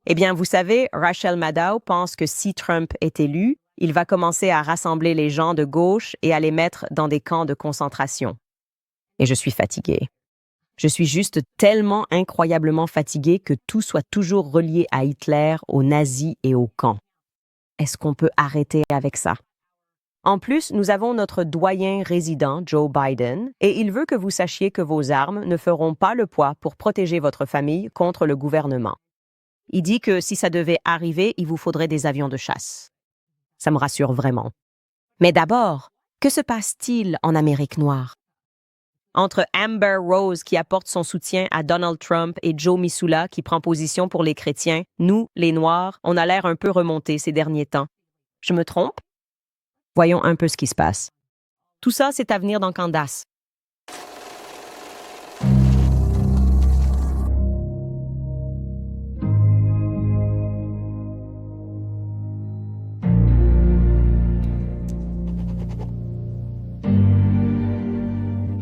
Eh bien, vous savez, Rachel Maddow pense que si Trump est élu, il va commencer à rassembler les gens de gauche et à les mettre dans des camps de concentration. Et je suis fatiguée. Je suis juste tellement incroyablement fatiguée que tout soit toujours relié à Hitler, aux nazis et aux camps. Est-ce qu'on peut arrêter avec ça? En plus, nous avons notre doyen résident, Joe Biden, et il veut que vous sachiez que vos armes ne feront pas le poids pour protéger votre famille contre le gouvernement. Il dit que si ça devait arriver, il vous faudrait des avions de chasse. Ça me rassure vraiment. Mais d'abord, que se passe-t-il en Amérique noire? Entre Amber Rose qui apporte son soutien à Donald Trump et Joe Missoula qui prend position pour les chrétiens, nous, les Noirs, on a l'air un peu remontés ces derniers temps. Je me trompe? Voyons un peu ce qui se passe. Tout ça, c'est à venir dans Candace.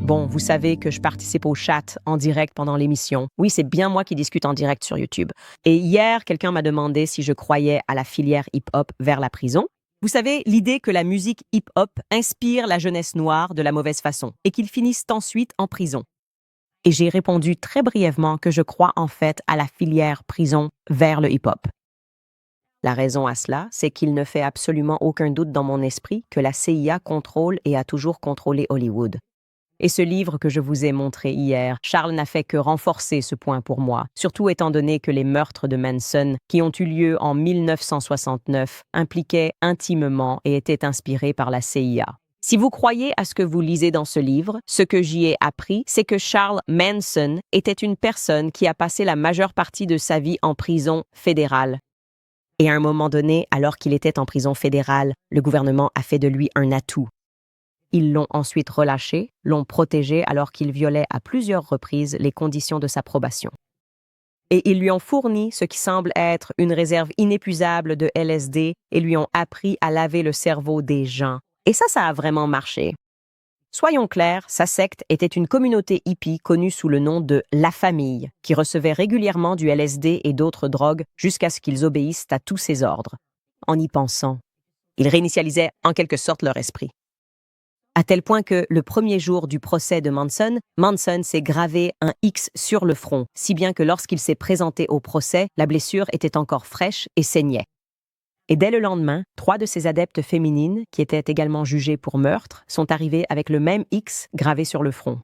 Bon, vous savez que je participe au chat en direct pendant l'émission. Oui, c'est bien moi qui discute en direct sur YouTube. Et hier, quelqu'un m'a demandé si je croyais à la filière hip-hop vers la prison. Vous savez, l'idée que la musique hip-hop inspire la jeunesse noire de la mauvaise façon et qu'ils finissent ensuite en prison. Et j'ai répondu très brièvement que je crois en fait à la filière prison vers le hip-hop. La raison à cela, c'est qu'il ne fait absolument aucun doute dans mon esprit que la CIA contrôle et a toujours contrôlé Hollywood. Et ce livre que je vous ai montré hier, Charles n'a fait que renforcer ce point pour moi, surtout étant donné que les meurtres de Manson, qui ont eu lieu en 1969, impliquaient intimement et étaient inspirés par la CIA. Si vous croyez à ce que vous lisez dans ce livre, ce que j'y ai appris, c'est que Charles Manson était une personne qui a passé la majeure partie de sa vie en prison fédérale. Et à un moment donné, alors qu'il était en prison fédérale, le gouvernement a fait de lui un atout. Ils l'ont ensuite relâché, l'ont protégé alors qu'il violait à plusieurs reprises les conditions de sa probation. Et ils lui ont fourni ce qui semble être une réserve inépuisable de LSD et lui ont appris à laver le cerveau des gens. Et ça a vraiment marché. Soyons clairs, sa secte était une communauté hippie connue sous le nom de La Famille, qui recevait régulièrement du LSD et d'autres drogues jusqu'à ce qu'ils obéissent à tous ses ordres. En y pensant, ils réinitialisaient en quelque sorte leur esprit. À tel point que, le premier jour du procès de Manson, Manson s'est gravé un X sur le front, si bien que lorsqu'il s'est présenté au procès, la blessure était encore fraîche et saignait. Et dès le lendemain, 3 de ses adeptes féminines, qui étaient également jugées pour meurtre, sont arrivées avec le même X gravé sur le front.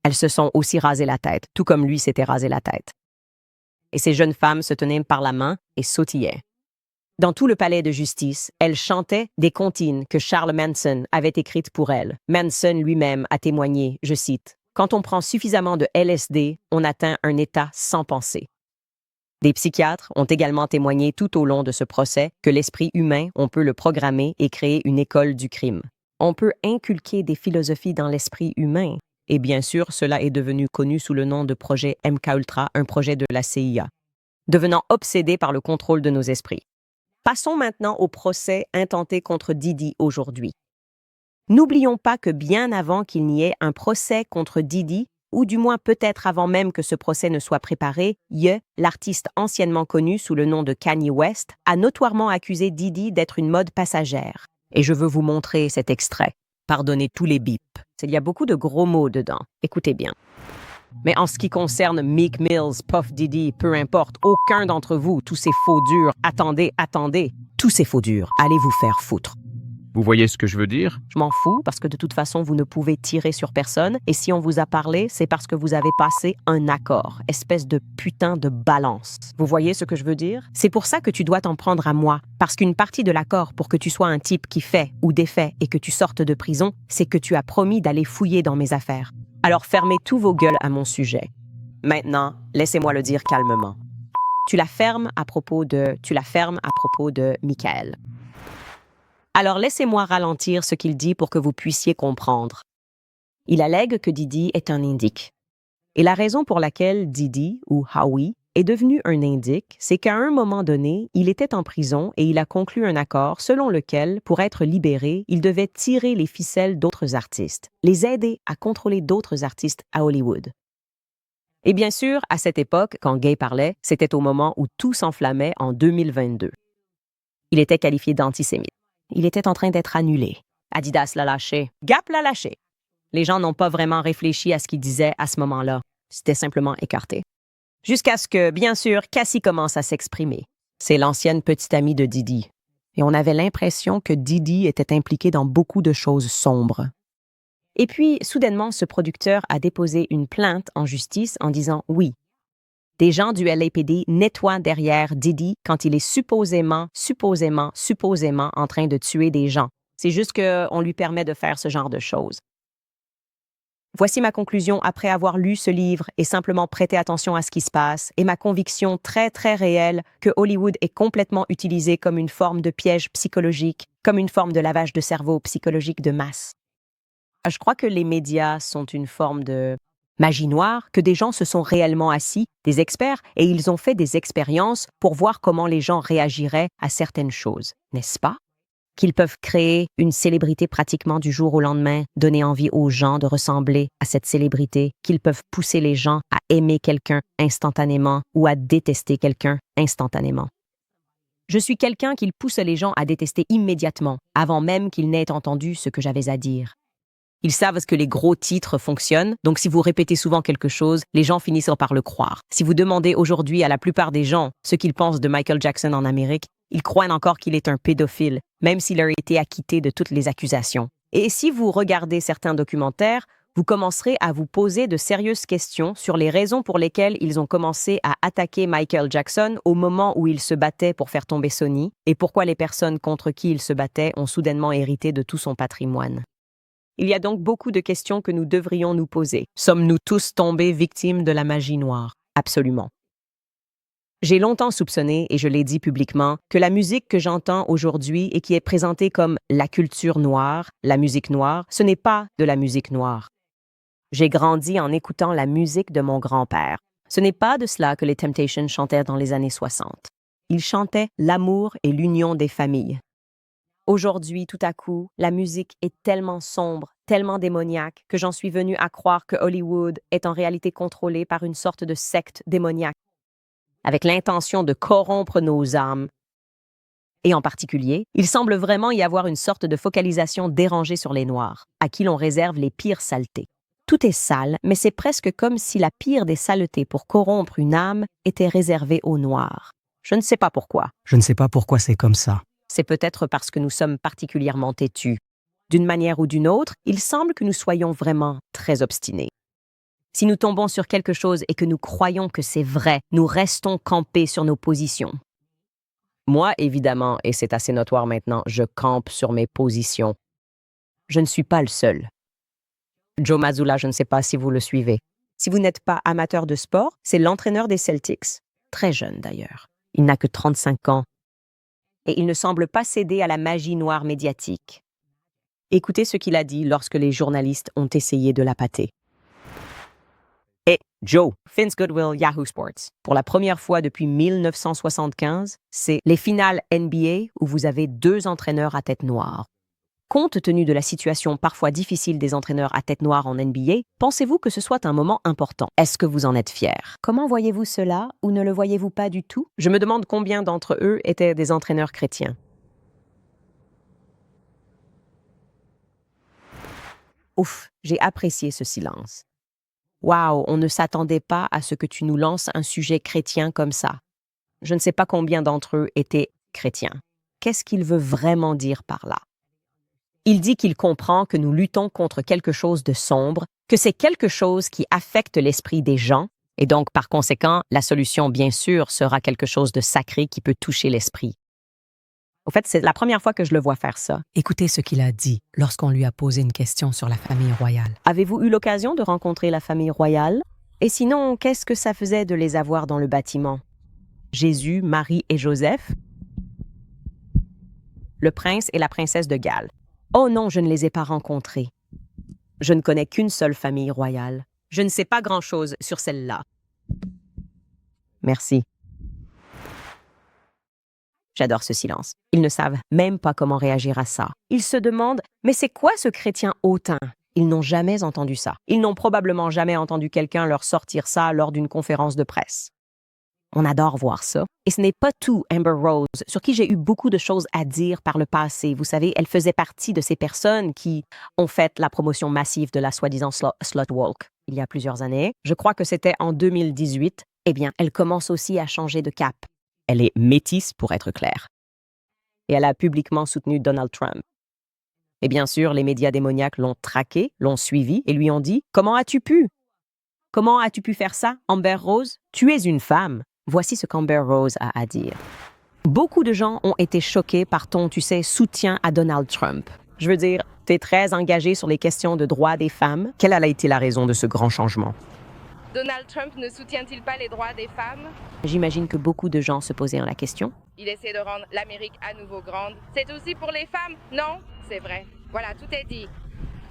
Elles se sont aussi rasées la tête, tout comme lui s'était rasé la tête. Et ces jeunes femmes se tenaient par la main et sautillaient. Dans tout le palais de justice, elle chantait des comptines que Charles Manson avait écrites pour elle. Manson lui-même a témoigné, je cite, « Quand on prend suffisamment de LSD, on atteint un état sans pensée. » Des psychiatres ont également témoigné tout au long de ce procès que l'esprit humain, on peut le programmer et créer une école du crime. On peut inculquer des philosophies dans l'esprit humain. Et bien sûr, cela est devenu connu sous le nom de projet MKUltra, un projet de la CIA, devenant obsédé par le contrôle de nos esprits. Passons maintenant au procès intenté contre Diddy aujourd'hui. N'oublions pas que bien avant qu'il n'y ait un procès contre Diddy, ou du moins peut-être avant même que ce procès ne soit préparé, Ye, l'artiste anciennement connu sous le nom de Kanye West, a notoirement accusé Diddy d'être une mode passagère. Et je veux vous montrer cet extrait. Pardonnez tous les bips. Il y a beaucoup de gros mots dedans. Écoutez bien. Mais en ce qui concerne Meek Mills, Puff Diddy, peu importe, aucun d'entre vous, tous ces faux durs, attendez, tous ces faux durs, allez vous faire foutre. Vous voyez ce que je veux dire? Je m'en fous parce que de toute façon, vous ne pouvez tirer sur personne et si on vous a parlé, c'est parce que vous avez passé un accord, espèce de putain de balance. Vous voyez ce que je veux dire? C'est pour ça que tu dois t'en prendre à moi, parce qu'une partie de l'accord pour que tu sois un type qui fait ou défait et que tu sortes de prison, c'est que tu as promis d'aller fouiller dans mes affaires. Alors fermez tous vos gueules à mon sujet. Maintenant, laissez-moi le dire calmement. Tu la fermes à propos de Michael. Alors laissez-moi ralentir ce qu'il dit pour que vous puissiez comprendre. Il allègue que Diddy est un indique. Et la raison pour laquelle Diddy, ou Howie, est devenu un indique, c'est qu'à un moment donné, il était en prison et il a conclu un accord selon lequel, pour être libéré, il devait tirer les ficelles d'autres artistes, les aider à contrôler d'autres artistes à Hollywood. Et bien sûr, à cette époque, quand Gay parlait, c'était au moment où tout s'enflammait en 2022. Il était qualifié d'antisémite. Il était en train d'être annulé. Adidas l'a lâché. Gap l'a lâché. Les gens n'ont pas vraiment réfléchi à ce qu'il disait à ce moment-là. C'était simplement écarté. Jusqu'à ce que, bien sûr, Cassie commence à s'exprimer. C'est l'ancienne petite amie de Didi. Et on avait l'impression que Didi était impliqué dans beaucoup de choses sombres. Et puis, soudainement, ce producteur a déposé une plainte en justice en disant oui. Des gens du LAPD nettoient derrière Didi quand il est supposément en train de tuer des gens. C'est juste qu'on lui permet de faire ce genre de choses. Voici ma conclusion après avoir lu ce livre et simplement prêté attention à ce qui se passe et ma conviction très, très réelle que Hollywood est complètement utilisé comme une forme de piège psychologique, comme une forme de lavage de cerveau psychologique de masse. Je crois que les médias sont une forme de magie noire, que des gens se sont réellement assis, des experts, et ils ont fait des expériences pour voir comment les gens réagiraient à certaines choses, n'est-ce pas? Qu'ils peuvent créer une célébrité pratiquement du jour au lendemain, donner envie aux gens de ressembler à cette célébrité, qu'ils peuvent pousser les gens à aimer quelqu'un instantanément ou à détester quelqu'un instantanément. Je suis quelqu'un qui pousse les gens à détester immédiatement, avant même qu'ils n'aient entendu ce que j'avais à dire. Ils savent que les gros titres fonctionnent, donc si vous répétez souvent quelque chose, les gens finissent par le croire. Si vous demandez aujourd'hui à la plupart des gens ce qu'ils pensent de Michael Jackson en Amérique, ils croient encore qu'il est un pédophile, même s'il a été acquitté de toutes les accusations. Et si vous regardez certains documentaires, vous commencerez à vous poser de sérieuses questions sur les raisons pour lesquelles ils ont commencé à attaquer Michael Jackson au moment où il se battait pour faire tomber Sony, et pourquoi les personnes contre qui il se battait ont soudainement hérité de tout son patrimoine. Il y a donc beaucoup de questions que nous devrions nous poser. Sommes-nous tous tombés victimes de la magie noire? Absolument. J'ai longtemps soupçonné, et je l'ai dit publiquement, que la musique que j'entends aujourd'hui et qui est présentée comme la culture noire, la musique noire, ce n'est pas de la musique noire. J'ai grandi en écoutant la musique de mon grand-père. Ce n'est pas de cela que les Temptations chantaient dans les années 60. Ils chantaient l'amour et l'union des familles. Aujourd'hui, tout à coup, la musique est tellement sombre, tellement démoniaque, que j'en suis venue à croire que Hollywood est en réalité contrôlé par une sorte de secte démoniaque, avec l'intention de corrompre nos âmes. Et en particulier, il semble vraiment y avoir une sorte de focalisation dérangée sur les Noirs, à qui l'on réserve les pires saletés. Tout est sale, mais c'est presque comme si la pire des saletés pour corrompre une âme était réservée aux Noirs. Je ne sais pas pourquoi. Je ne sais pas pourquoi c'est comme ça. C'est peut-être parce que nous sommes particulièrement têtus. D'une manière ou d'une autre, il semble que nous soyons vraiment très obstinés. Si nous tombons sur quelque chose et que nous croyons que c'est vrai, nous restons campés sur nos positions. Moi, évidemment, et c'est assez notoire maintenant, je campe sur mes positions. Je ne suis pas le seul. Joe Mazzulla, je ne sais pas si vous le suivez. Si vous n'êtes pas amateur de sport, c'est l'entraîneur des Celtics. Très jeune d'ailleurs. Il n'a que 35 ans. Et il ne semble pas céder à la magie noire médiatique. Écoutez ce qu'il a dit lorsque les journalistes ont essayé de l'appâter. Et Joe, Vince Goodwill, Yahoo Sports. Pour la première fois depuis 1975, c'est les finales NBA où vous avez 2 entraîneurs à tête noire. Compte tenu de la situation parfois difficile des entraîneurs à tête noire en NBA, pensez-vous que ce soit un moment important? Est-ce que vous en êtes fier? Comment voyez-vous cela ou ne le voyez-vous pas du tout? Je me demande combien d'entre eux étaient des entraîneurs chrétiens. Ouf, j'ai apprécié ce silence. Waouh, on ne s'attendait pas à ce que tu nous lances un sujet chrétien comme ça. Je ne sais pas combien d'entre eux étaient chrétiens. Qu'est-ce qu'il veut vraiment dire par là? Il dit qu'il comprend que nous luttons contre quelque chose de sombre, que c'est quelque chose qui affecte l'esprit des gens, et donc, par conséquent, la solution, bien sûr, sera quelque chose de sacré qui peut toucher l'esprit. Au fait, c'est la première fois que je le vois faire ça. Écoutez ce qu'il a dit lorsqu'on lui a posé une question sur la famille royale. Avez-vous eu l'occasion de rencontrer la famille royale? Et sinon, qu'est-ce que ça faisait de les avoir dans le bâtiment? Jésus, Marie et Joseph? Le prince et la princesse de Galles. Oh non, je ne les ai pas rencontrés. Je ne connais qu'une seule famille royale. Je ne sais pas grand-chose sur celle-là. Merci. J'adore ce silence. Ils ne savent même pas comment réagir à ça. Ils se demandent, mais c'est quoi ce chrétien hautain? ils n'ont jamais entendu ça. Ils n'ont probablement jamais entendu quelqu'un leur sortir ça lors d'une conférence de presse. On adore voir ça. Et ce n'est pas tout Amber Rose, sur qui j'ai eu beaucoup de choses à dire par le passé. Vous savez, elle faisait partie de ces personnes qui ont fait la promotion massive de la soi-disant Slut Walk il y a plusieurs années. Je crois que c'était en 2018. Eh bien, elle commence aussi à changer de cap. Elle est métisse, pour être claire. Et elle a publiquement soutenu Donald Trump. Et bien sûr, les médias démoniaques l'ont traquée, l'ont suivie et lui ont dit « Comment as-tu pu? Comment as-tu pu faire ça, Amber Rose? Tu es une femme. » Voici ce qu'Amber Rose a à dire. Beaucoup de gens ont été choqués par ton, soutien à Donald Trump. Je veux dire, tu es très engagé sur les questions de droits des femmes. Quelle a été la raison de ce grand changement? Donald Trump ne soutient-il pas les droits des femmes? J'imagine que beaucoup de gens se posaient la question. Il essaie de rendre l'Amérique à nouveau grande. C'est aussi pour les femmes? Non, c'est vrai. Voilà, tout est dit.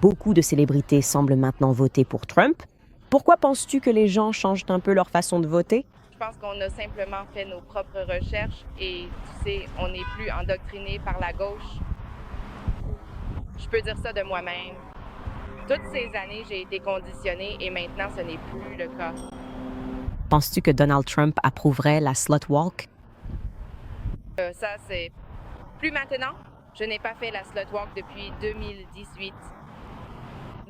Beaucoup de célébrités semblent maintenant voter pour Trump. Pourquoi penses-tu que les gens changent un peu leur façon de voter? Je pense qu'on a simplement fait nos propres recherches et, on n'est plus endoctriné par la gauche. Je peux dire ça de moi-même. Toutes ces années, j'ai été conditionnée et maintenant, ce n'est plus le cas. Penses-tu que Donald Trump approuverait la Slut Walk? Ça, c'est plus maintenant. Je n'ai pas fait la Slut Walk depuis 2018.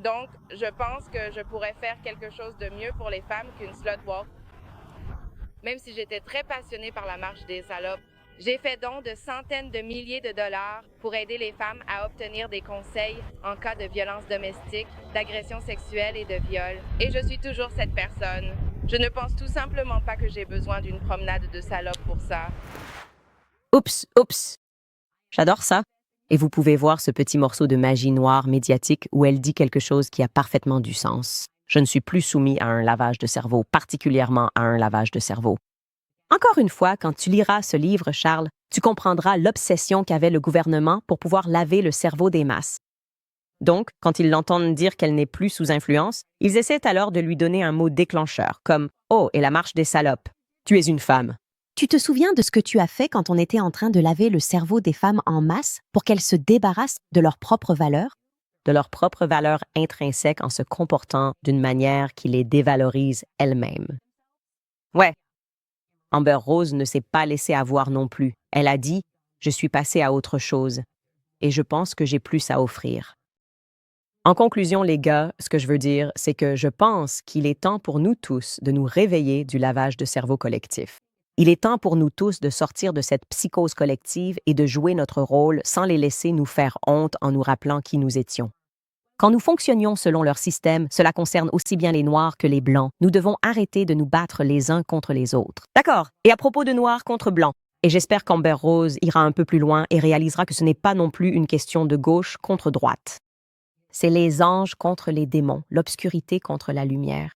Donc, je pense que je pourrais faire quelque chose de mieux pour les femmes qu'une Slut Walk. Même si j'étais très passionnée par la marche des salopes, j'ai fait don de centaines de milliers de dollars pour aider les femmes à obtenir des conseils en cas de violence domestique, d'agression sexuelle et de viol. Et je suis toujours cette personne. Je ne pense tout simplement pas que j'ai besoin d'une promenade de salopes pour ça. Oups. J'adore ça. Et vous pouvez voir ce petit morceau de magie noire médiatique où elle dit quelque chose qui a parfaitement du sens. Je ne suis plus soumis à un lavage de cerveau, particulièrement à un lavage de cerveau. Encore une fois, quand tu liras ce livre, Charles, tu comprendras l'obsession qu'avait le gouvernement pour pouvoir laver le cerveau des masses. Donc, quand ils l'entendent dire qu'elle n'est plus sous influence, ils essaient alors de lui donner un mot déclencheur, comme « Oh, et la marche des salopes. Tu es une femme. » Tu te souviens de ce que tu as fait quand on était en train de laver le cerveau des femmes en masse pour qu'elles se débarrassent de leurs propres valeurs? De leurs propres valeurs intrinsèques en se comportant d'une manière qui les dévalorise elles-mêmes. Ouais. Amber Rose ne s'est pas laissée avoir non plus. Elle a dit « Je suis passée à autre chose et je pense que j'ai plus à offrir. » En conclusion, les gars, ce que je veux dire, c'est que je pense qu'il est temps pour nous tous de nous réveiller du lavage de cerveau collectif. Il est temps pour nous tous de sortir de cette psychose collective et de jouer notre rôle sans les laisser nous faire honte en nous rappelant qui nous étions. Quand nous fonctionnions selon leur système, cela concerne aussi bien les Noirs que les Blancs. Nous devons arrêter de nous battre les uns contre les autres. D'accord. Et à propos de Noirs contre Blancs, et j'espère qu'Amber Rose ira un peu plus loin et réalisera que ce n'est pas non plus une question de gauche contre droite. C'est les anges contre les démons, l'obscurité contre la lumière.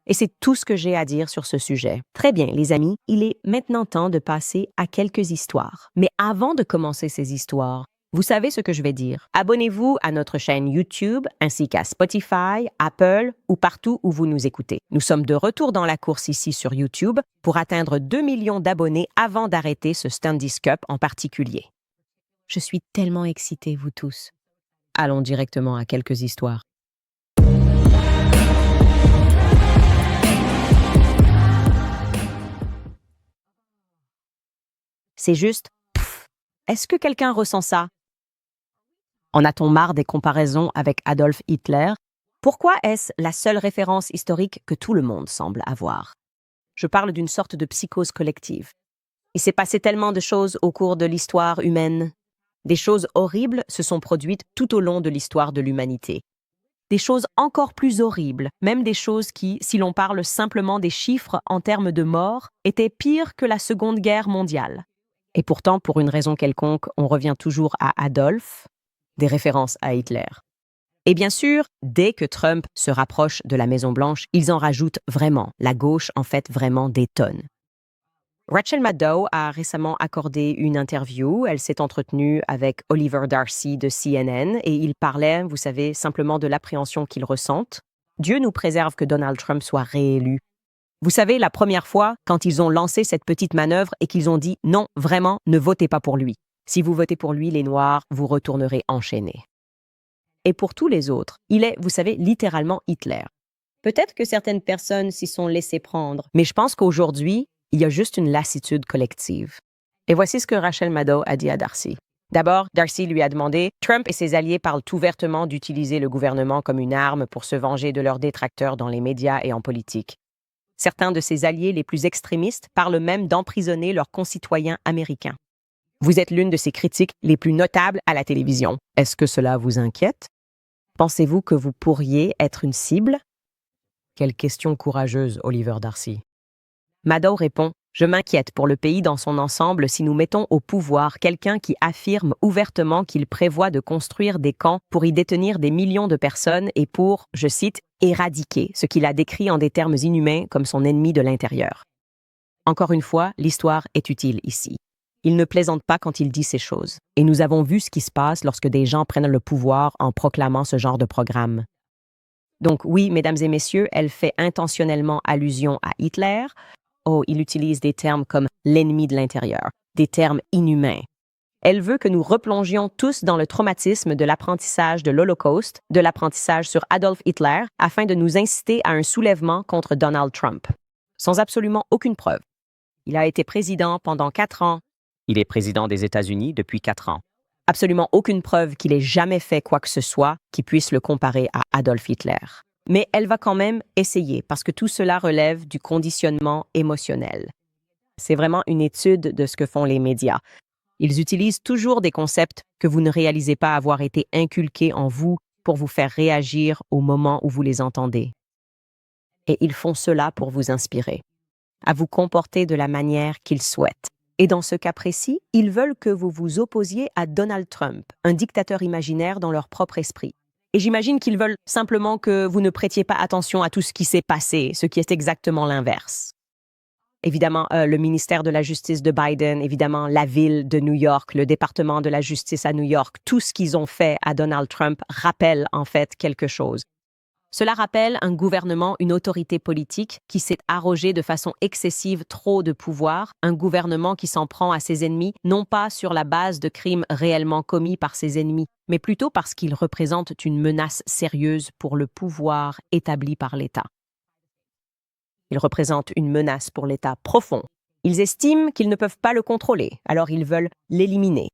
Et c'est tout ce que j'ai à dire sur ce sujet. Très bien, les amis, il est maintenant temps de passer à quelques histoires. Mais avant de commencer ces histoires, vous savez ce que je vais dire. Abonnez-vous à notre chaîne YouTube ainsi qu'à Spotify, Apple ou partout où vous nous écoutez. Nous sommes de retour dans la course ici sur YouTube pour atteindre 2 millions d'abonnés avant d'arrêter ce Standish Cup en particulier. Je suis tellement excitée, vous tous. Allons directement à quelques histoires. C'est juste, est-ce que quelqu'un ressent ça? En a-t-on marre des comparaisons avec Adolf Hitler? Pourquoi est-ce la seule référence historique que tout le monde semble avoir? Je parle d'une sorte de psychose collective. Il s'est passé tellement de choses au cours de l'histoire humaine. Des choses horribles se sont produites tout au long de l'histoire de l'humanité. Des choses encore plus horribles, même des choses qui, si l'on parle simplement des chiffres en termes de morts, étaient pires que la Seconde Guerre mondiale. Et pourtant, pour une raison quelconque, on revient toujours à Adolf, des références à Hitler. Et bien sûr, dès que Trump se rapproche de la Maison-Blanche, ils en rajoutent vraiment. La gauche en fait vraiment des tonnes. Rachel Maddow a récemment accordé une interview. Elle s'est entretenue avec Oliver Darcy de CNN et il parlait, vous savez, simplement de l'appréhension qu'ils ressentent. Dieu nous préserve que Donald Trump soit réélu. Vous savez, la première fois, quand ils ont lancé cette petite manœuvre et qu'ils ont dit « Non, vraiment, ne votez pas pour lui. Si vous votez pour lui, les Noirs, vous retournerez enchaînés. » Et pour tous les autres, il est, vous savez, littéralement Hitler. Peut-être que certaines personnes s'y sont laissées prendre, mais je pense qu'aujourd'hui, il y a juste une lassitude collective. Et voici ce que Rachel Maddow a dit à Darcy. D'abord, Darcy lui a demandé « Trump et ses alliés parlent ouvertement d'utiliser le gouvernement comme une arme pour se venger de leurs détracteurs dans les médias et en politique. Certains de ses alliés les plus extrémistes parlent même d'emprisonner leurs concitoyens américains. Vous êtes l'une de ses critiques les plus notables à la télévision. Est-ce que cela vous inquiète? Pensez-vous que vous pourriez être une cible? » Quelle question courageuse, Oliver Darcy. Maddow répond « Je m'inquiète pour le pays dans son ensemble si nous mettons au pouvoir quelqu'un qui affirme ouvertement qu'il prévoit de construire des camps pour y détenir des millions de personnes et pour, je cite, éradiquer ce qu'il a décrit en des termes inhumains comme son ennemi de l'intérieur. » Encore une fois, l'histoire est utile ici. Il ne plaisante pas quand il dit ces choses. Et nous avons vu ce qui se passe lorsque des gens prennent le pouvoir en proclamant ce genre de programme. Donc oui, mesdames et messieurs, elle fait intentionnellement allusion à Hitler. Oh, il utilise des termes comme l'ennemi de l'intérieur, des termes inhumains. Elle veut que nous replongions tous dans le traumatisme de l'apprentissage de l'Holocauste, de l'apprentissage sur Adolf Hitler, afin de nous inciter à un soulèvement contre Donald Trump. Sans absolument aucune preuve. Il a été président pendant 4 ans. Il est président des États-Unis depuis 4 ans. Absolument aucune preuve qu'il ait jamais fait quoi que ce soit qui puisse le comparer à Adolf Hitler. Mais elle va quand même essayer parce que tout cela relève du conditionnement émotionnel. C'est vraiment une étude de ce que font les médias. Ils utilisent toujours des concepts que vous ne réalisez pas avoir été inculqués en vous pour vous faire réagir au moment où vous les entendez. Et ils font cela pour vous inspirer, à vous comporter de la manière qu'ils souhaitent. Et dans ce cas précis, ils veulent que vous vous opposiez à Donald Trump, un dictateur imaginaire dans leur propre esprit. Et j'imagine qu'ils veulent simplement que vous ne prêtiez pas attention à tout ce qui s'est passé, ce qui est exactement l'inverse. Évidemment, le ministère de la Justice de Biden, évidemment, la ville de New York, le département de la justice à New York, tout ce qu'ils ont fait à Donald Trump rappelle en fait quelque chose. Cela rappelle un gouvernement, une autorité politique qui s'est arrogé de façon excessive trop de pouvoir, un gouvernement qui s'en prend à ses ennemis, non pas sur la base de crimes réellement commis par ses ennemis, mais plutôt parce qu'ils représentent une menace sérieuse pour le pouvoir établi par l'État. Ils représentent une menace pour l'État profond. Ils estiment qu'ils ne peuvent pas le contrôler, alors ils veulent l'éliminer.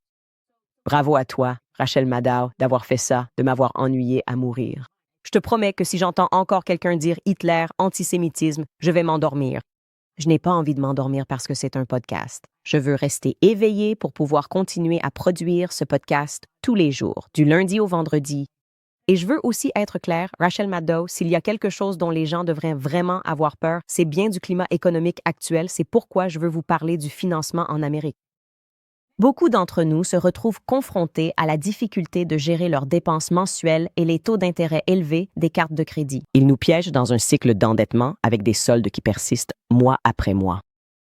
Bravo à toi, Rachel Maddow, d'avoir fait ça, de m'avoir ennuyé à mourir. Je te promets que si j'entends encore quelqu'un dire Hitler, antisémitisme, je vais m'endormir. Je n'ai pas envie de m'endormir parce que c'est un podcast. Je veux rester éveillé pour pouvoir continuer à produire ce podcast tous les jours, du lundi au vendredi. Et je veux aussi être claire, Rachel Maddow, s'il y a quelque chose dont les gens devraient vraiment avoir peur, c'est bien du climat économique actuel. C'est pourquoi je veux vous parler du financement en Amérique. Beaucoup d'entre nous se retrouvent confrontés à la difficulté de gérer leurs dépenses mensuelles et les taux d'intérêt élevés des cartes de crédit. Ils nous piègent dans un cycle d'endettement avec des soldes qui persistent mois après mois.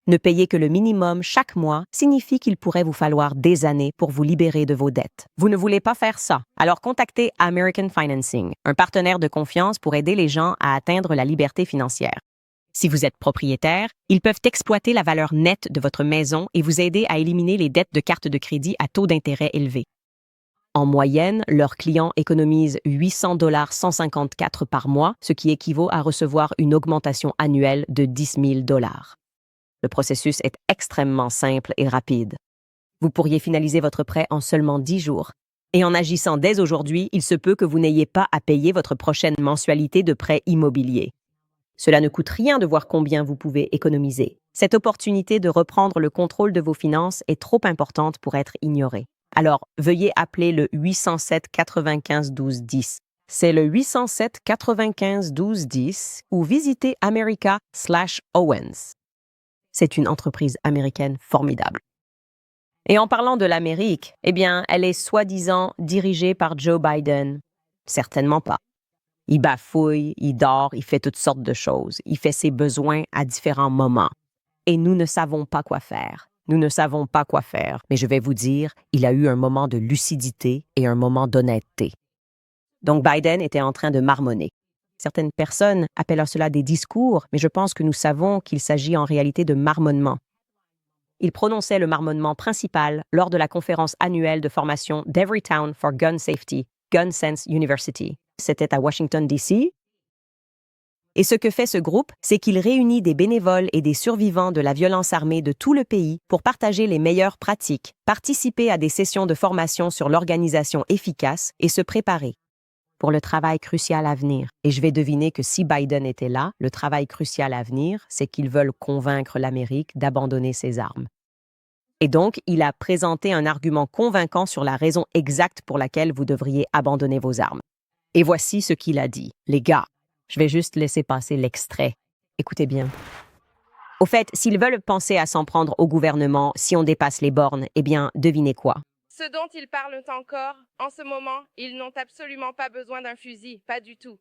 Ne payer que le minimum chaque mois signifie qu'il pourrait vous falloir des années pour vous libérer de vos dettes. Vous ne voulez pas faire ça? Alors contactez American Financing, un partenaire de confiance pour aider les gens à atteindre la liberté financière. Si vous êtes propriétaire, ils peuvent exploiter la valeur nette de votre maison et vous aider à éliminer les dettes de cartes de crédit à taux d'intérêt élevés. En moyenne, leurs clients économisent $800,154 par mois, ce qui équivaut à recevoir une augmentation annuelle de $10,000. Le processus est extrêmement simple et rapide. Vous pourriez finaliser votre prêt en seulement 10 jours. Et en agissant dès aujourd'hui, il se peut que vous n'ayez pas à payer votre prochaine mensualité de prêt immobilier. Cela ne coûte rien de voir combien vous pouvez économiser. Cette opportunité de reprendre le contrôle de vos finances est trop importante pour être ignorée. Alors, veuillez appeler le 807 95 12 10. C'est le 807 95 12 10 ou visitez America/Owens. C'est une entreprise américaine formidable. Et en parlant de l'Amérique, eh bien, elle est soi-disant dirigée par Joe Biden. Certainement pas. Il bafouille, il dort, il fait toutes sortes de choses. Il fait ses besoins à différents moments. Et nous ne savons pas quoi faire. Nous ne savons pas quoi faire. Mais je vais vous dire, il a eu un moment de lucidité et un moment d'honnêteté. Donc Biden était en train de marmonner. Certaines personnes appellent cela des discours, mais je pense que nous savons qu'il s'agit en réalité de marmonnement. Il prononçait le marmonnement principal lors de la conférence annuelle de formation d'Everytown for Gun Safety, Gun Sense University. C'était à Washington, D.C. Et ce que fait ce groupe, c'est qu'il réunit des bénévoles et des survivants de la violence armée de tout le pays pour partager les meilleures pratiques, participer à des sessions de formation sur l'organisation efficace et se préparer pour le travail crucial à venir. Et je vais deviner que si Biden était là, le travail crucial à venir, c'est qu'ils veulent convaincre l'Amérique d'abandonner ses armes. Et donc, il a présenté un argument convaincant sur la raison exacte pour laquelle vous devriez abandonner vos armes. Et voici ce qu'il a dit. Les gars, je vais juste laisser passer l'extrait. Écoutez bien. Au fait, s'ils veulent penser à s'en prendre au gouvernement si on dépasse les bornes, eh bien, devinez quoi? Ce dont ils parlent encore, en ce moment, ils n'ont absolument pas besoin d'un fusil, pas du tout.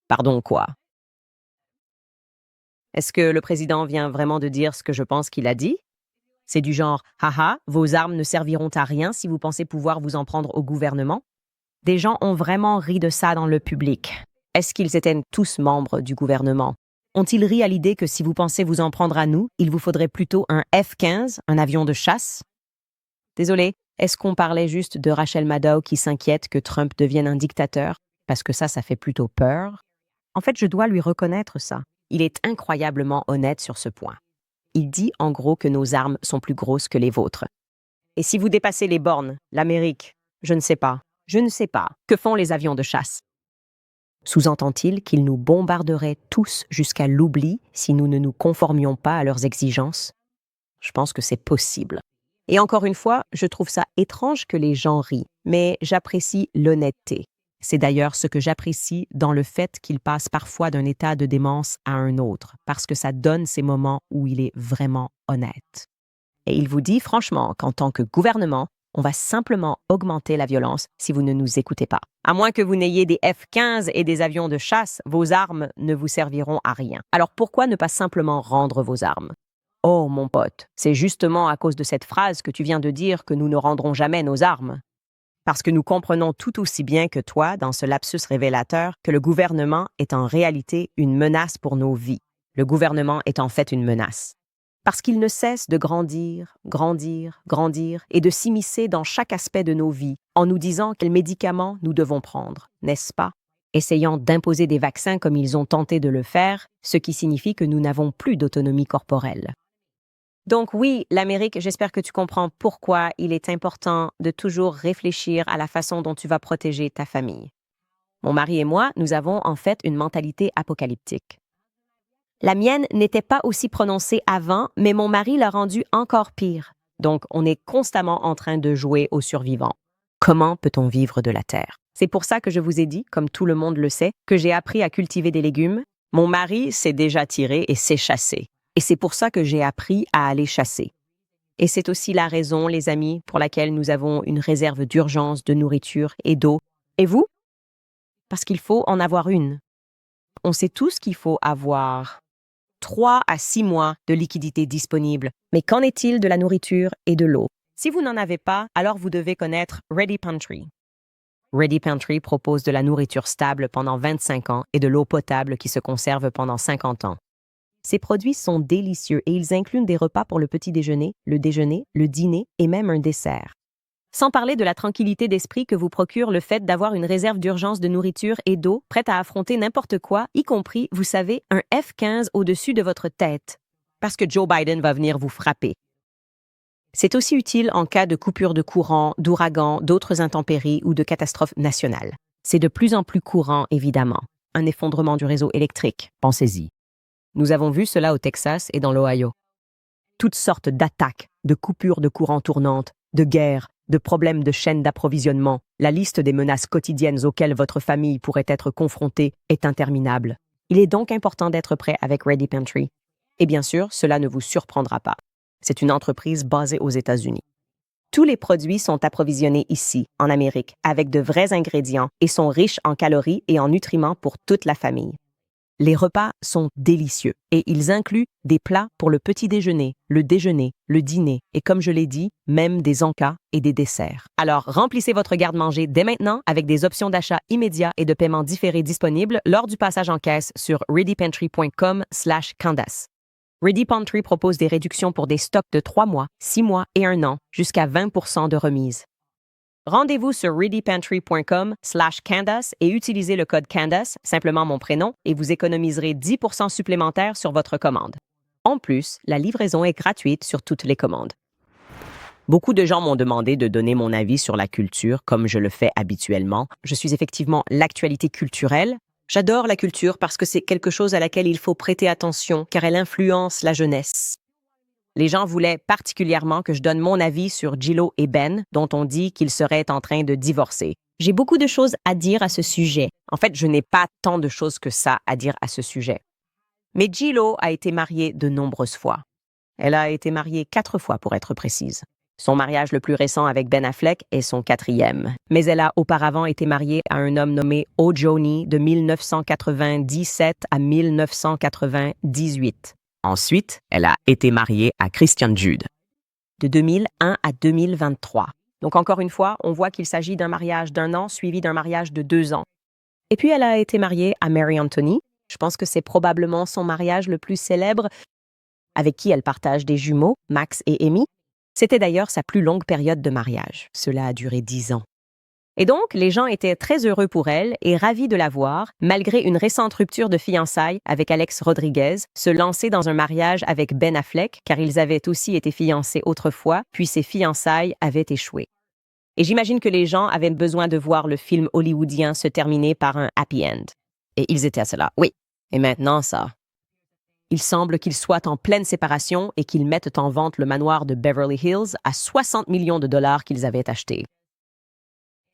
Pardon, quoi? Est-ce que le président vient vraiment de dire ce que je pense qu'il a dit? C'est du genre « Haha, vos armes ne serviront à rien si vous pensez pouvoir vous en prendre au gouvernement ». Des gens ont vraiment ri de ça dans le public. Est-ce qu'ils étaient tous membres du gouvernement? Ont-ils ri à l'idée que si vous pensez vous en prendre à nous, il vous faudrait plutôt un F-15, un avion de chasse? Désolé, est-ce qu'on parlait juste de Rachel Maddow qui s'inquiète que Trump devienne un dictateur? Parce que ça fait plutôt peur. En fait, je dois lui reconnaître ça. Il est incroyablement honnête sur ce point. Il dit en gros que nos armes sont plus grosses que les vôtres. Et si vous dépassez les bornes, l'Amérique, je ne sais pas. Que font les avions de chasse? Sous-entend-il qu'ils nous bombarderaient tous jusqu'à l'oubli si nous ne nous conformions pas à leurs exigences? Je pense que c'est possible. Et encore une fois, je trouve ça étrange que les gens rient, mais j'apprécie l'honnêteté. C'est d'ailleurs ce que j'apprécie dans le fait qu'il passe parfois d'un état de démence à un autre, parce que ça donne ces moments où il est vraiment honnête. Et il vous dit franchement qu'en tant que gouvernement, on va simplement augmenter la violence si vous ne nous écoutez pas. À moins que vous n'ayez des F-15 et des avions de chasse, vos armes ne vous serviront à rien. Alors pourquoi ne pas simplement rendre vos armes? Oh, mon pote, c'est justement à cause de cette phrase que tu viens de dire que nous ne rendrons jamais nos armes. Parce que nous comprenons tout aussi bien que toi, dans ce lapsus révélateur, que le gouvernement est en réalité une menace pour nos vies. Le gouvernement est en fait une menace. Parce qu'il ne cesse de grandir et de s'immiscer dans chaque aspect de nos vies en nous disant quels médicaments nous devons prendre, n'est-ce pas? Essayant d'imposer des vaccins comme ils ont tenté de le faire, ce qui signifie que nous n'avons plus d'autonomie corporelle. Donc oui, l'Amérique, j'espère que tu comprends pourquoi il est important de toujours réfléchir à la façon dont tu vas protéger ta famille. Mon mari et moi, nous avons en fait une mentalité apocalyptique. La mienne n'était pas aussi prononcée avant, mais mon mari l'a rendue encore pire. Donc, on est constamment en train de jouer aux survivants. Comment peut-on vivre de la terre? C'est pour ça que je vous ai dit, comme tout le monde le sait, que j'ai appris à cultiver des légumes. Mon mari s'est déjà tiré et s'est chassé. Et c'est pour ça que j'ai appris à aller chasser. Et c'est aussi la raison, les amis, pour laquelle nous avons une réserve d'urgence de nourriture et d'eau. Et vous? Parce qu'il faut en avoir une. On sait tous qu'il faut avoir 3 à 6 mois de liquidité disponible. Mais qu'en est-il de la nourriture et de l'eau? Si vous n'en avez pas, alors vous devez connaître Ready Pantry. Ready Pantry propose de la nourriture stable pendant 25 ans et de l'eau potable qui se conserve pendant 50 ans. Ces produits sont délicieux et ils incluent des repas pour le petit déjeuner, le dîner et même un dessert. Sans parler de la tranquillité d'esprit que vous procure le fait d'avoir une réserve d'urgence de nourriture et d'eau prête à affronter n'importe quoi, y compris, vous savez, un F-15 au-dessus de votre tête, parce que Joe Biden va venir vous frapper. C'est aussi utile en cas de coupure de courant, d'ouragan, d'autres intempéries ou de catastrophes nationales. C'est de plus en plus courant, évidemment. Un effondrement du réseau électrique, pensez-y. Nous avons vu cela au Texas et dans l'Ohio. Toutes sortes d'attaques, de coupures de courant tournantes, de guerres, de problèmes de chaîne d'approvisionnement, la liste des menaces quotidiennes auxquelles votre famille pourrait être confrontée est interminable. Il est donc important d'être prêt avec Ready Pantry. Et bien sûr, cela ne vous surprendra pas. C'est une entreprise basée aux États-Unis. Tous les produits sont approvisionnés ici, en Amérique, avec de vrais ingrédients et sont riches en calories et en nutriments pour toute la famille. Les repas sont délicieux et ils incluent des plats pour le petit déjeuner, le dîner et comme je l'ai dit, même des encas et des desserts. Alors, remplissez votre garde-manger dès maintenant avec des options d'achat immédiat et de paiement différé disponibles lors du passage en caisse sur readypantry.com/Candace. Ready Pantry propose des réductions pour des stocks de 3 mois, 6 mois et 1 an, jusqu'à 20% de remise. Rendez-vous sur readypantry.com/Candace et utilisez le code Candace, simplement mon prénom, et vous économiserez 10% supplémentaire sur votre commande. En plus, la livraison est gratuite sur toutes les commandes. Beaucoup de gens m'ont demandé de donner mon avis sur la culture, comme je le fais habituellement. Je suis effectivement l'actualité culturelle. J'adore la culture parce que c'est quelque chose à laquelle il faut prêter attention, car elle influence la jeunesse. Les gens voulaient particulièrement que je donne mon avis sur J-Lo et Ben, dont on dit qu'ils seraient en train de divorcer. J'ai beaucoup de choses à dire à ce sujet. En fait, je n'ai pas tant de choses que ça à dire à ce sujet. Mais J-Lo a été mariée de nombreuses fois. Elle a été mariée 4 fois pour être précise. Son mariage le plus récent avec Ben Affleck est son 4e. Mais elle a auparavant été mariée à un homme nommé O'Johnny de 1997 à 1998. Ensuite, elle a été mariée à Christian Jude de 2001 à 2023. Donc encore une fois, on voit qu'il s'agit d'un mariage d'1 an suivi d'un mariage de 2 ans. Et puis elle a été mariée à Mary Anthony. Je pense que c'est probablement son mariage le plus célèbre, avec qui elle partage des jumeaux, Max et Amy. C'était d'ailleurs sa plus longue période de mariage. Cela a duré 10 ans. Et donc, les gens étaient très heureux pour elle et ravis de la voir, malgré une récente rupture de fiançailles avec Alex Rodriguez, se lancer dans un mariage avec Ben Affleck, car ils avaient aussi été fiancés autrefois, puis ces fiançailles avaient échoué. Et j'imagine que les gens avaient besoin de voir le film hollywoodien se terminer par un happy end. Et ils étaient à cela. Oui. Et maintenant, ça. Il semble qu'ils soient en pleine séparation et qu'ils mettent en vente le manoir de Beverly Hills à 60 millions de dollars qu'ils avaient acheté.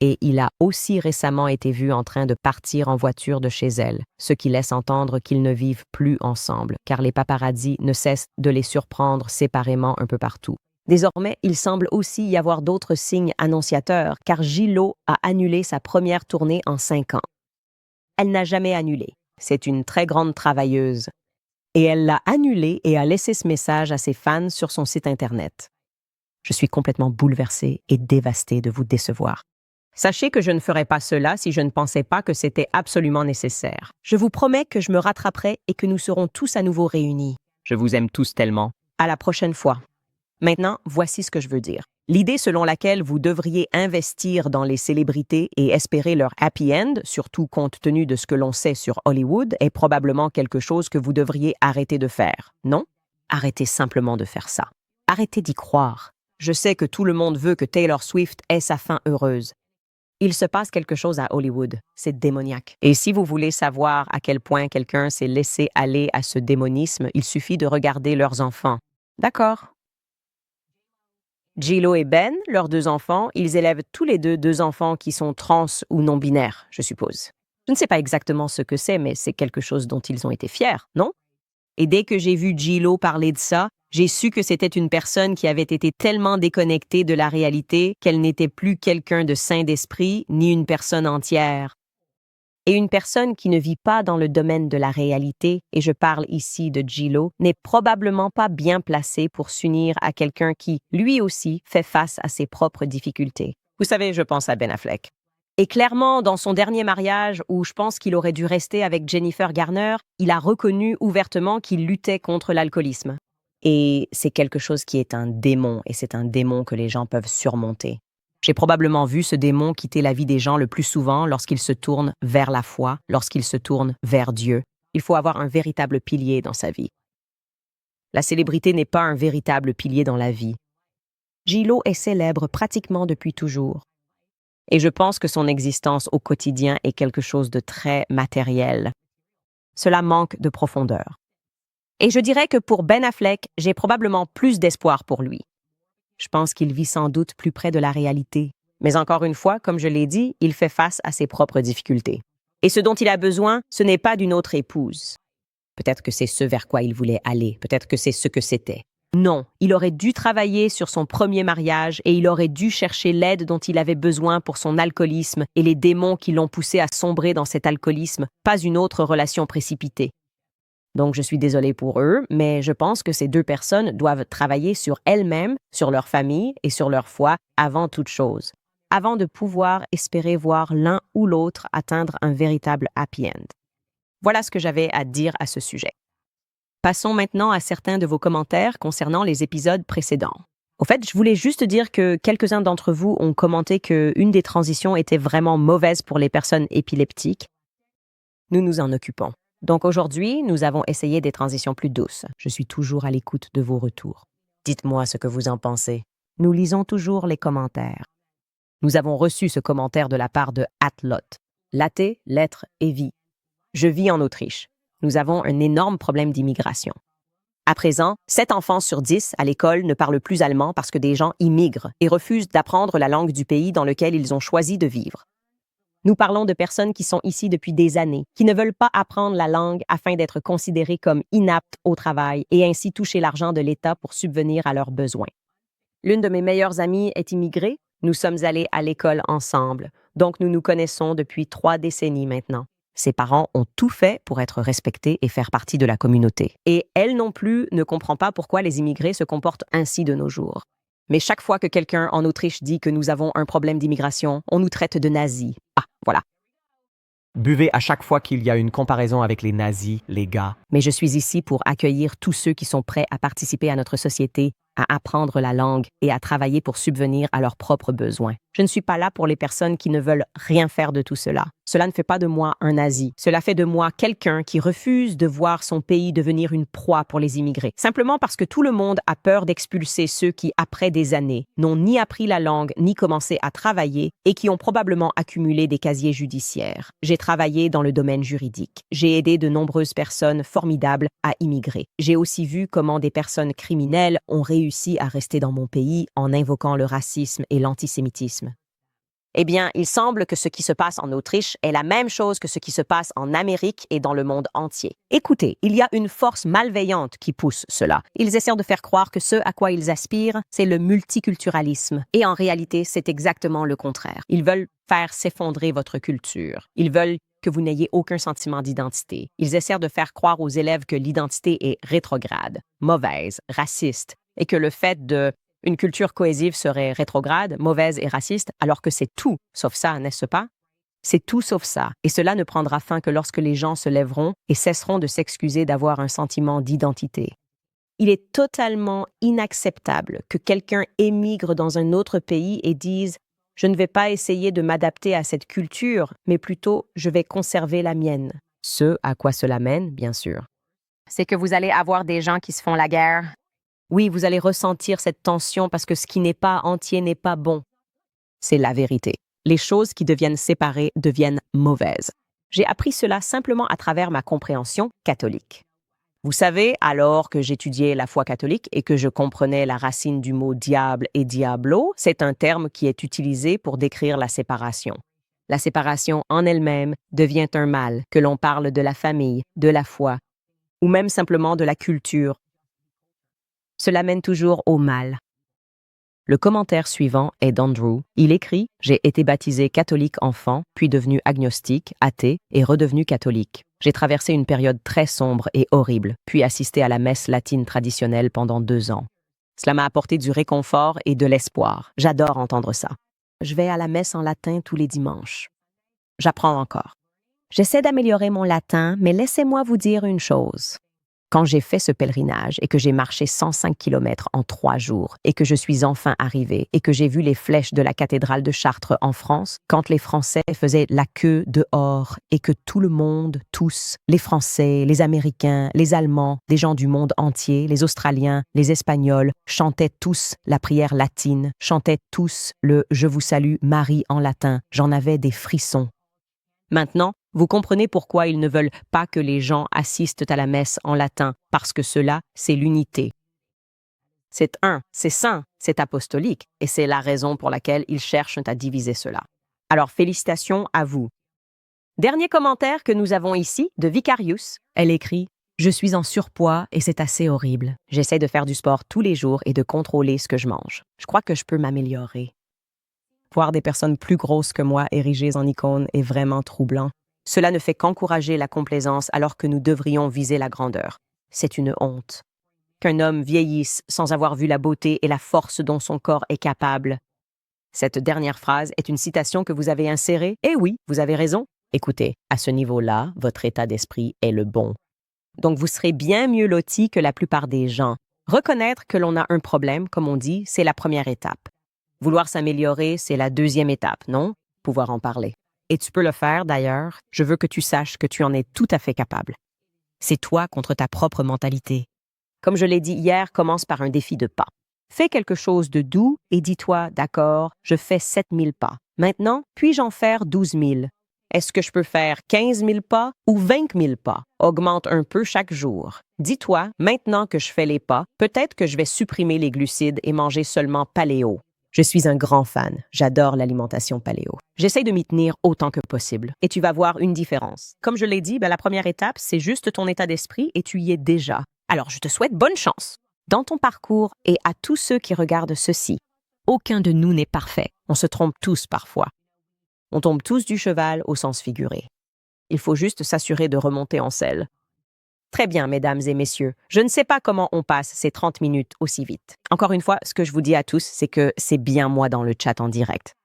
Et il a aussi récemment été vu en train de partir en voiture de chez elle, ce qui laisse entendre qu'ils ne vivent plus ensemble, car les paparazzis ne cessent de les surprendre séparément un peu partout. Désormais, il semble aussi y avoir d'autres signes annonciateurs, car J-Lo a annulé sa première tournée en 5 ans. Elle n'a jamais annulé. C'est une très grande travailleuse. Et elle l'a annulé et a laissé ce message à ses fans sur son site Internet. Je suis complètement bouleversée et dévastée de vous décevoir. Sachez que je ne ferais pas cela si je ne pensais pas que c'était absolument nécessaire. Je vous promets que je me rattraperai et que nous serons tous à nouveau réunis. Je vous aime tous tellement. À la prochaine fois. Maintenant, voici ce que je veux dire. L'idée selon laquelle vous devriez investir dans les célébrités et espérer leur happy end, surtout compte tenu de ce que l'on sait sur Hollywood, est probablement quelque chose que vous devriez arrêter de faire. Non? Arrêtez simplement de faire ça. Arrêtez d'y croire. Je sais que tout le monde veut que Taylor Swift ait sa fin heureuse. Il se passe quelque chose à Hollywood. C'est démoniaque. Et si vous voulez savoir à quel point quelqu'un s'est laissé aller à ce démonisme, il suffit de regarder leurs enfants. D'accord? J-Lo et Ben, leurs 2 enfants, ils élèvent tous les 2 enfants qui sont trans ou non-binaires, je suppose. Je ne sais pas exactement ce que c'est, mais c'est quelque chose dont ils ont été fiers, non? Et dès que j'ai vu J-Lo parler de ça, j'ai su que c'était une personne qui avait été tellement déconnectée de la réalité qu'elle n'était plus quelqu'un de sain d'esprit ni une personne entière. Et une personne qui ne vit pas dans le domaine de la réalité, et je parle ici de J-Lo, n'est probablement pas bien placée pour s'unir à quelqu'un qui, lui aussi, fait face à ses propres difficultés. Vous savez, je pense à Ben Affleck. Et clairement, dans son dernier mariage, où je pense qu'il aurait dû rester avec Jennifer Garner, il a reconnu ouvertement qu'il luttait contre l'alcoolisme. Et c'est quelque chose qui est un démon, et c'est un démon que les gens peuvent surmonter. J'ai probablement vu ce démon quitter la vie des gens le plus souvent lorsqu'ils se tournent vers la foi, lorsqu'ils se tournent vers Dieu. Il faut avoir un véritable pilier dans sa vie. La célébrité n'est pas un véritable pilier dans la vie. J-Lo est célèbre pratiquement depuis toujours. Et je pense que son existence au quotidien est quelque chose de très matériel. Cela manque de profondeur. Et je dirais que pour Ben Affleck, j'ai probablement plus d'espoir pour lui. Je pense qu'il vit sans doute plus près de la réalité. Mais encore une fois, comme je l'ai dit, il fait face à ses propres difficultés. Et ce dont il a besoin, ce n'est pas d'une autre épouse. Peut-être que c'est ce vers quoi il voulait aller, peut-être que c'est ce que c'était. Non, il aurait dû travailler sur son premier mariage et il aurait dû chercher l'aide dont il avait besoin pour son alcoolisme et les démons qui l'ont poussé à sombrer dans cet alcoolisme, pas une autre relation précipitée. Donc, je suis désolée pour eux, mais je pense que ces 2 personnes doivent travailler sur elles-mêmes, sur leur famille et sur leur foi avant toute chose, avant de pouvoir espérer voir l'un ou l'autre atteindre un véritable happy end. Voilà ce que j'avais à dire à ce sujet. Passons maintenant à certains de vos commentaires concernant les épisodes précédents. Au fait, je voulais juste dire que quelques-uns d'entre vous ont commenté qu'une des transitions était vraiment mauvaise pour les personnes épileptiques. Nous nous en occupons. Donc aujourd'hui, nous avons essayé des transitions plus douces. Je suis toujours à l'écoute de vos retours. Dites-moi ce que vous en pensez. Nous lisons toujours les commentaires. Nous avons reçu ce commentaire de la part de Atlot. Latte, lettre et vie. Je vis en Autriche. Nous avons un énorme problème d'immigration. À présent, 7 enfants sur 10 à l'école ne parlent plus allemand parce que des gens immigrent et refusent d'apprendre la langue du pays dans lequel ils ont choisi de vivre. Nous parlons de personnes qui sont ici depuis des années, qui ne veulent pas apprendre la langue afin d'être considérées comme inaptes au travail et ainsi toucher l'argent de l'État pour subvenir à leurs besoins. L'une de mes meilleures amies est immigrée. Nous sommes allés à l'école ensemble, donc nous nous connaissons depuis 3 décennies maintenant. Ses parents ont tout fait pour être respectés et faire partie de la communauté. Et elle non plus ne comprend pas pourquoi les immigrés se comportent ainsi de nos jours. Mais chaque fois que quelqu'un en Autriche dit que nous avons un problème d'immigration, on nous traite de nazis. Ah, voilà. Buvez à chaque fois qu'il y a une comparaison avec les nazis, les gars. Mais je suis ici pour accueillir tous ceux qui sont prêts à participer à notre société, à apprendre la langue et à travailler pour subvenir à leurs propres besoins. Je ne suis pas là pour les personnes qui ne veulent rien faire de tout cela. Cela ne fait pas de moi un nazi. Cela fait de moi quelqu'un qui refuse de voir son pays devenir une proie pour les immigrés. Simplement parce que tout le monde a peur d'expulser ceux qui, après des années, n'ont ni appris la langue ni commencé à travailler et qui ont probablement accumulé des casiers judiciaires. J'ai travaillé dans le domaine juridique. J'ai aidé de nombreuses personnes formidables à immigrer. J'ai aussi vu comment des personnes criminelles ont réussi à rester dans mon pays en invoquant le racisme et l'antisémitisme. Eh bien, il semble que ce qui se passe en Autriche est la même chose que ce qui se passe en Amérique et dans le monde entier. Écoutez, il y a une force malveillante qui pousse cela. Ils essaient de faire croire que ce à quoi ils aspirent, c'est le multiculturalisme. Et en réalité, c'est exactement le contraire. Ils veulent faire s'effondrer votre culture. Ils veulent que vous n'ayez aucun sentiment d'identité. Ils essaient de faire croire aux élèves que l'identité est rétrograde, mauvaise, raciste, et que le fait une culture cohésive serait rétrograde, mauvaise et raciste, alors que c'est tout sauf ça, n'est-ce pas? C'est tout sauf ça, et cela ne prendra fin que lorsque les gens se lèveront et cesseront de s'excuser d'avoir un sentiment d'identité. Il est totalement inacceptable que quelqu'un émigre dans un autre pays et dise « Je ne vais pas essayer de m'adapter à cette culture, mais plutôt je vais conserver la mienne ». Ce à quoi cela mène, bien sûr, c'est que vous allez avoir des gens qui se font la guerre. Oui, vous allez ressentir cette tension parce que ce qui n'est pas entier n'est pas bon. C'est la vérité. Les choses qui deviennent séparées deviennent mauvaises. J'ai appris cela simplement à travers ma compréhension catholique. Vous savez, alors que j'étudiais la foi catholique et que je comprenais la racine du mot diable et diablo, c'est un terme qui est utilisé pour décrire la séparation. La séparation en elle-même devient un mal, que l'on parle de la famille, de la foi, ou même simplement de la culture. Cela mène toujours au mal. Le commentaire suivant est d'Andrew. Il écrit « J'ai été baptisé catholique enfant, puis devenu agnostique, athée et redevenu catholique. J'ai traversé une période très sombre et horrible, puis assisté à la messe latine traditionnelle pendant 2 ans. Cela m'a apporté du réconfort et de l'espoir. J'adore entendre ça. Je vais à la messe en latin tous les dimanches. J'apprends encore. J'essaie d'améliorer mon latin, mais laissez-moi vous dire une chose. Quand j'ai fait ce pèlerinage et que j'ai marché 105 km en 3 jours et que je suis enfin arrivé et que j'ai vu les flèches de la cathédrale de Chartres en France, quand les Français faisaient la queue dehors et que tout le monde, tous, les Français, les Américains, les Allemands, les gens du monde entier, les Australiens, les Espagnols, chantaient tous la prière latine, chantaient tous le « Je vous salue Marie » en latin, j'en avais des frissons. Maintenant, vous comprenez pourquoi ils ne veulent pas que les gens assistent à la messe en latin, parce que cela, c'est l'unité. C'est c'est saint, c'est apostolique, et c'est la raison pour laquelle ils cherchent à diviser cela. Alors félicitations à vous. Dernier commentaire que nous avons ici, de Vicarius. Elle écrit « Je suis en surpoids et c'est assez horrible. J'essaie de faire du sport tous les jours et de contrôler ce que je mange. Je crois que je peux m'améliorer. » Voir des personnes plus grosses que moi érigées en icônes est vraiment troublant. Cela ne fait qu'encourager la complaisance alors que nous devrions viser la grandeur. C'est une honte. Qu'un homme vieillisse sans avoir vu la beauté et la force dont son corps est capable. Cette dernière phrase est une citation que vous avez insérée. Eh oui, vous avez raison. Écoutez, à ce niveau-là, votre état d'esprit est le bon. Donc, vous serez bien mieux loti que la plupart des gens. Reconnaître que l'on a un problème, comme on dit, c'est la première étape. Vouloir s'améliorer, c'est la deuxième étape, non? Pouvoir en parler. Et tu peux le faire, d'ailleurs. Je veux que tu saches que tu en es tout à fait capable. C'est toi contre ta propre mentalité. Comme je l'ai dit hier, commence par un défi de pas. Fais quelque chose de doux et dis-toi, d'accord, je fais 7000 pas. Maintenant, puis-je en faire 12 000? Est-ce que je peux faire 15 000 pas ou 20 000 pas? Augmente un peu chaque jour. Dis-toi, maintenant que je fais les pas, peut-être que je vais supprimer les glucides et manger seulement paléo. Je suis un grand fan. J'adore l'alimentation paléo. J'essaie de m'y tenir autant que possible. Et tu vas voir une différence. Comme je l'ai dit, la première étape, c'est juste ton état d'esprit et tu y es déjà. Alors, je te souhaite bonne chance. Dans ton parcours et à tous ceux qui regardent ceci, aucun de nous n'est parfait. On se trompe tous parfois. On tombe tous du cheval au sens figuré. Il faut juste s'assurer de remonter en selle. Très bien, mesdames et messieurs. Je ne sais pas comment on passe ces 30 minutes aussi vite. Encore une fois, ce que je vous dis à tous, c'est que c'est bien moi dans le chat en direct.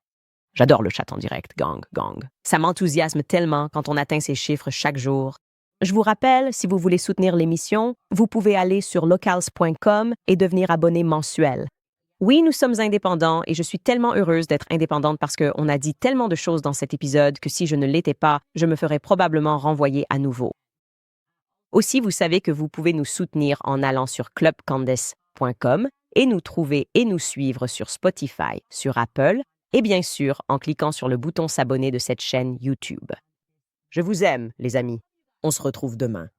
J'adore le chat en direct, gang, gang. Ça m'enthousiasme tellement quand on atteint ces chiffres chaque jour. Je vous rappelle, si vous voulez soutenir l'émission, vous pouvez aller sur locals.com et devenir abonné mensuel. Oui, nous sommes indépendants et je suis tellement heureuse d'être indépendante parce qu'on a dit tellement de choses dans cet épisode que si je ne l'étais pas, je me ferais probablement renvoyer à nouveau. Aussi, vous savez que vous pouvez nous soutenir en allant sur clubcandace.com et nous trouver et nous suivre sur Spotify, sur Apple et bien sûr en cliquant sur le bouton s'abonner de cette chaîne YouTube. Je vous aime, les amis. On se retrouve demain.